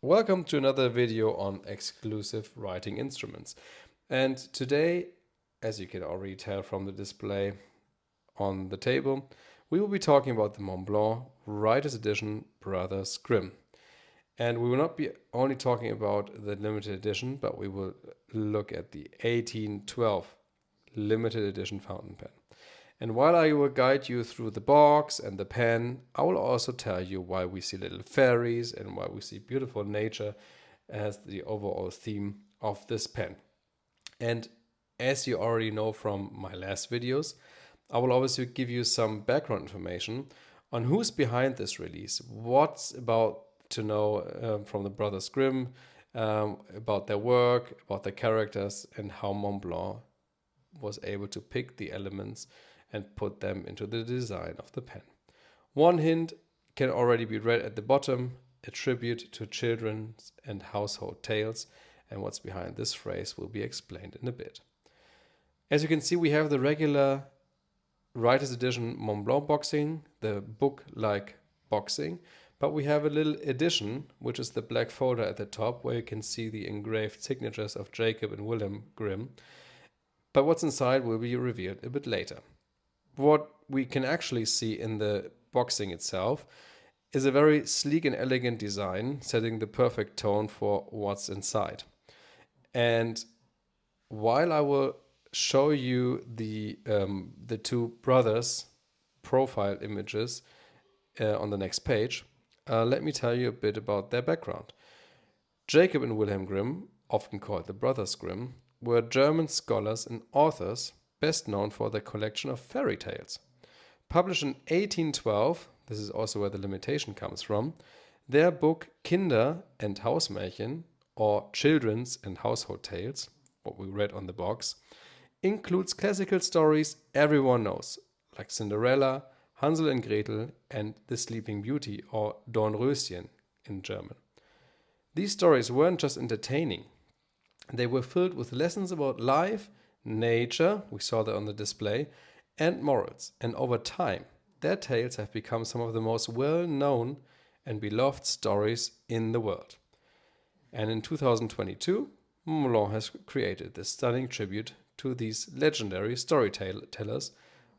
Welcome to another video on exclusive writing instruments. And today, as you can already tell from the display on the table, we will be talking about the Montblanc Writer's Edition Brothers Grimm. And we will not be only talking about the limited edition, but we will look at the 1812 limited edition fountain pen. And while I will guide you through the box and the pen, I will also tell you why we see little fairies and why we see beautiful nature as the overall theme of this pen. And as you already know from my last videos, I will obviously give you some background information on who's behind this release, what's about to know from the Brothers Grimm, about their work, about their characters, and how Montblanc was able to pick the elements and put them into the design of the pen. One hint can already be read at the bottom, a tribute to children's and household tales, and what's behind this phrase will be explained in a bit. As you can see, we have the regular Writer's Edition Montblanc boxing, the book-like boxing, but we have a little edition, which is the black folder at the top, where you can see the engraved signatures of Jacob and Wilhelm Grimm. But what's inside will be revealed a bit later. What we can actually see in the boxing itself is a very sleek and elegant design, setting the perfect tone for what's inside. And while I will show you the two brothers' profile images on the next page, let me tell you a bit about their background. Jacob and Wilhelm Grimm, often called the Brothers Grimm, were German scholars and authors best known for their collection of fairy tales. Published in 1812, this is also where the limitation comes from, their book Kinder- and Hausmärchen, or Children's and Household Tales, what we read on the box, includes classical stories everyone knows, like Cinderella, Hansel and Gretel, and The Sleeping Beauty, or Dornröschen in German. These stories weren't just entertaining, they were filled with lessons about life, nature, we saw that on the display, and morals. And over time, their tales have become some of the most well-known and beloved stories in the world. And in 2022, Montblanc has created this stunning tribute to these legendary storytellers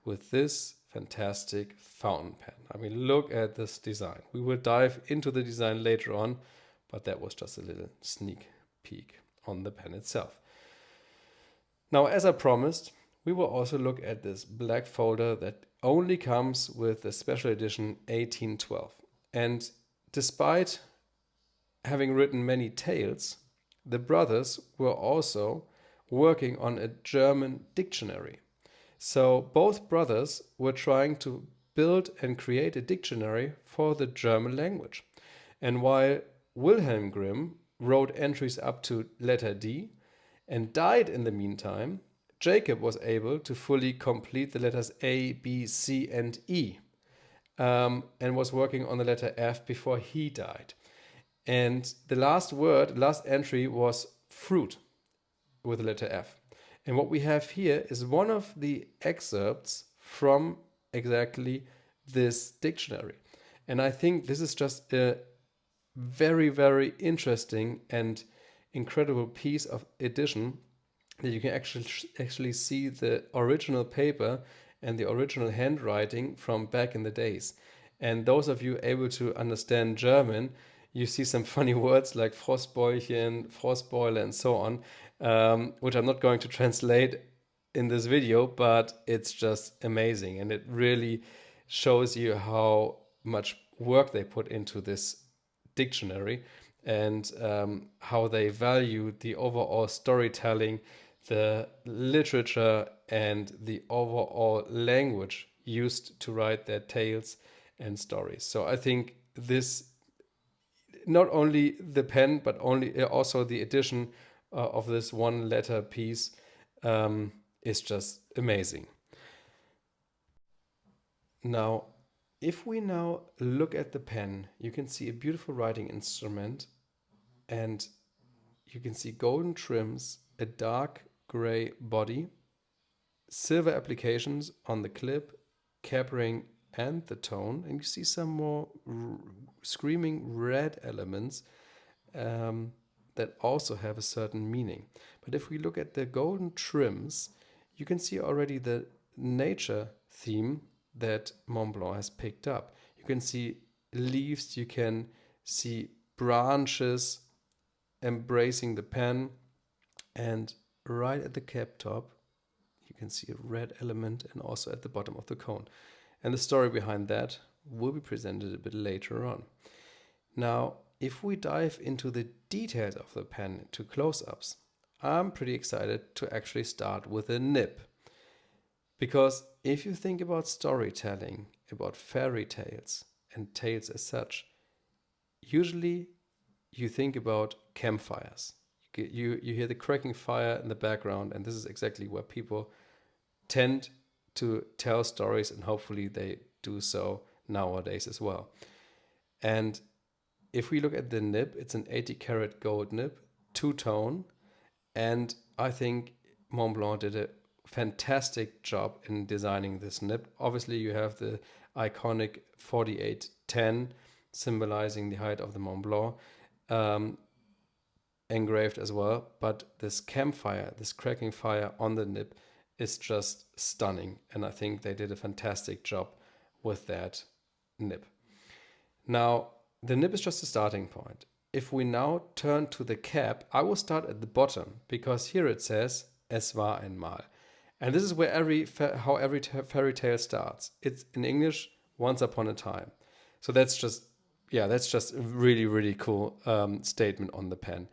with this fantastic fountain pen. I mean, look at this design. We will dive into the design later on, but that was just a little sneak peek on the pen itself. Now, as I promised, we will also look at this black folder that only comes with the special edition 1812. And despite having written many tales, the brothers were also working on a German dictionary. So both brothers were trying to build and create a dictionary for the German language. And while Wilhelm Grimm wrote entries up to letter D and died in the meantime, Jacob was able to fully complete the letters A, B, C, and E, and was working on the letter F before he died. And the last entry was fruit with the letter F. And what we have here is one of the excerpts from exactly this dictionary. And I think this is just a very, very interesting and incredible piece of addition that you can actually see the original paper and the original handwriting from back in the days. And those of you able to understand German, you see some funny words like Frostbäuchchen, Frostbeule, and so on, which I'm not going to translate in this video, but it's just amazing. And it really shows you how much work they put into this dictionary and how they value the overall storytelling, the literature, and the overall language used to write their tales and stories. So I think this, not only the pen, but also the addition of this one letter piece is just amazing. Now, if we now look at the pen, you can see a beautiful writing instrument, and you can see golden trims, a dark gray body, silver applications on the clip, cap ring, and the tone, and you see some more screaming red elements that also have a certain meaning. But if we look at the golden trims, you can see already the nature theme that Montblanc has picked up. You can see leaves, you can see branches embracing the pen, and right at the cap top, you can see a red element, and also at the bottom of the cone. And the story behind that will be presented a bit later on. Now, if we dive into the details of the pen to close-ups, I'm pretty excited to actually start with a nib. Because if you think about storytelling, about fairy tales and tales as such, usually you think about campfires. You hear the cracking fire in the background, and this is exactly where people tend to tell stories, and hopefully they do so nowadays as well. And if we look at the nib, it's an 80 karat gold nib, two-tone, and I think Montblanc did a fantastic job in designing this nib. Obviously, you have the iconic 4810 symbolizing the height of the Montblanc engraved as well, but this campfire, this cracking fire on the nib is just stunning, and I think they did a fantastic job with that nib. Now, the nib is just a starting point. If we now turn to the cap, I will start at the bottom, because here it says "Es war einmal." And this is where every fairy tale starts. It's in English, "Once upon a time." So that's just a really, really cool statement on the pen.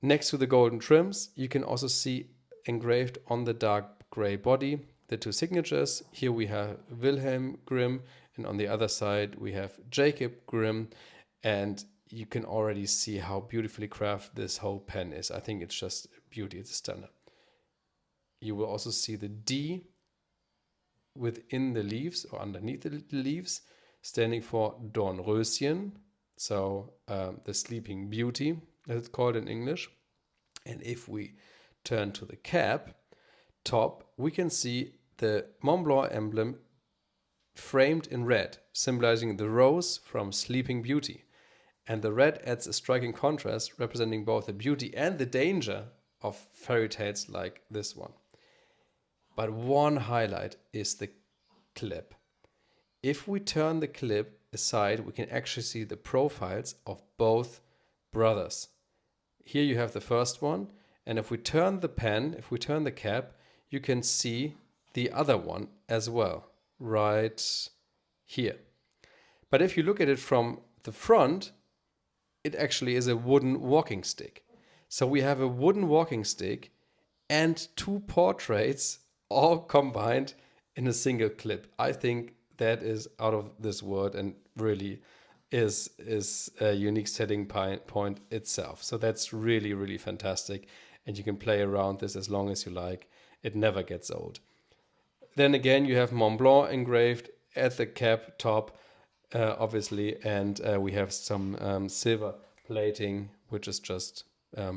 Next to the golden trims, you can also see engraved on the dark gray body the two signatures. Here we have Wilhelm Grimm, and on the other side we have Jacob Grimm, and you can already see how beautifully crafted this whole pen is. I think it's just beauty, it's a stunner. You will also see the D within the leaves or underneath the leaves, standing for Dornröschen, so the Sleeping Beauty, as it's called in English. And if we turn to the cap top, we can see the Montblanc emblem framed in red, symbolizing the rose from Sleeping Beauty. And the red adds a striking contrast, representing both the beauty and the danger of fairy tales like this one. But one highlight is the clip. If we turn the clip aside, we can actually see the profiles of both brothers. Here you have the first one, and if we turn the pen, if we turn the cap, you can see the other one as well, right here. But if you look at it from the front, it actually is a wooden walking stick. So we have a wooden walking stick and two portraits all combined in a single clip. I think that is out of this world and really is a unique setting point itself. So that's really, really fantastic. And you can play around this as long as you like. It never gets old. Then again, you have Montblanc engraved at the cap top, obviously, and we have some silver plating, which is just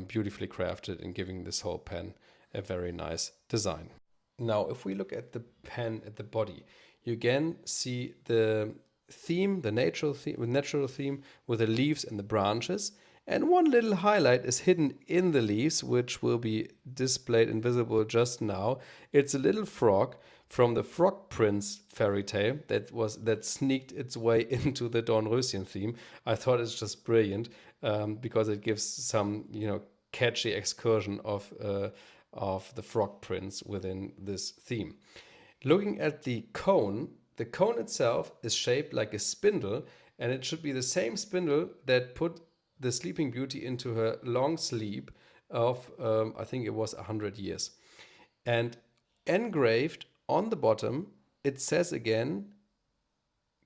beautifully crafted and giving this whole pen a very nice design. Now, if we look at the pen at the body, you again see the theme, the natural theme with the leaves and the branches. And one little highlight is hidden in the leaves, which will be displayed and visible just now. It's a little frog from the Frog Prince fairy tale that sneaked its way into the Dornröschen theme. I thought it's just brilliant because it gives some catchy excursion of the Frog Prince within this theme. Looking at the cone itself is shaped like a spindle, and it should be the same spindle that put the Sleeping Beauty into her long sleep of, I think it was 100 years. And engraved on the bottom, it says again,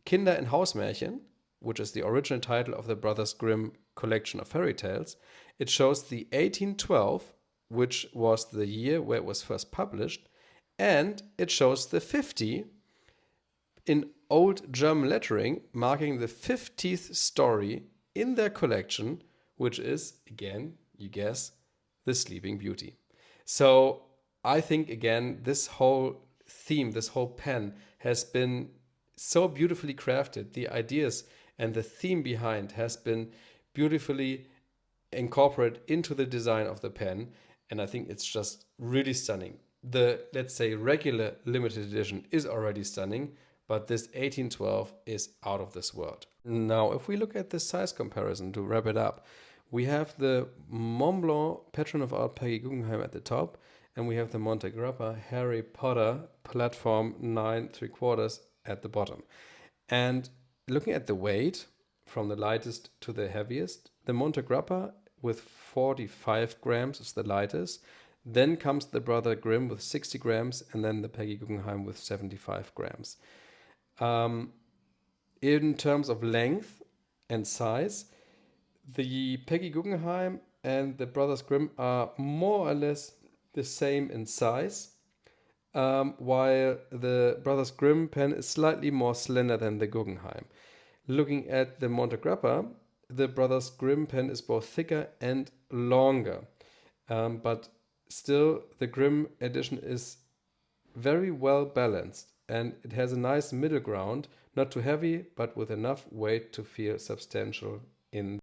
Kinder in Hausmärchen, which is the original title of the Brothers Grimm collection of fairy tales. It shows the 1812, which was the year where it was first published, and it shows the 50 in old German lettering, marking the 50th story in their collection, which is, again, you guess, the Sleeping Beauty. So I think, again, this whole theme, this whole pen has been so beautifully crafted. The ideas and the theme behind has been beautifully incorporate into the design of the pen, and I think it's just really stunning. The, let's say, regular limited edition is already stunning, but this 1812 is out of this world. Now, if we look at the size comparison to wrap it up, we have the Montblanc Patron of Art Peggy Guggenheim at the top, and we have the Montegrappa Harry Potter platform 9 3/4 at the bottom. And looking at the weight, from the lightest to the heaviest, the Montegrappa with 45 grams is the lightest. Then comes the Brother Grimm with 60 grams, and then the Peggy Guggenheim with 75 grams. In terms of length and size, the Peggy Guggenheim and the Brothers Grimm are more or less the same in size, while the Brothers Grimm pen is slightly more slender than the Guggenheim. Looking at the Montegrappa, the Brothers Grimm pen is both thicker and longer, but still the Grimm edition is very well balanced, and it has a nice middle ground, not too heavy, but with enough weight to feel substantial in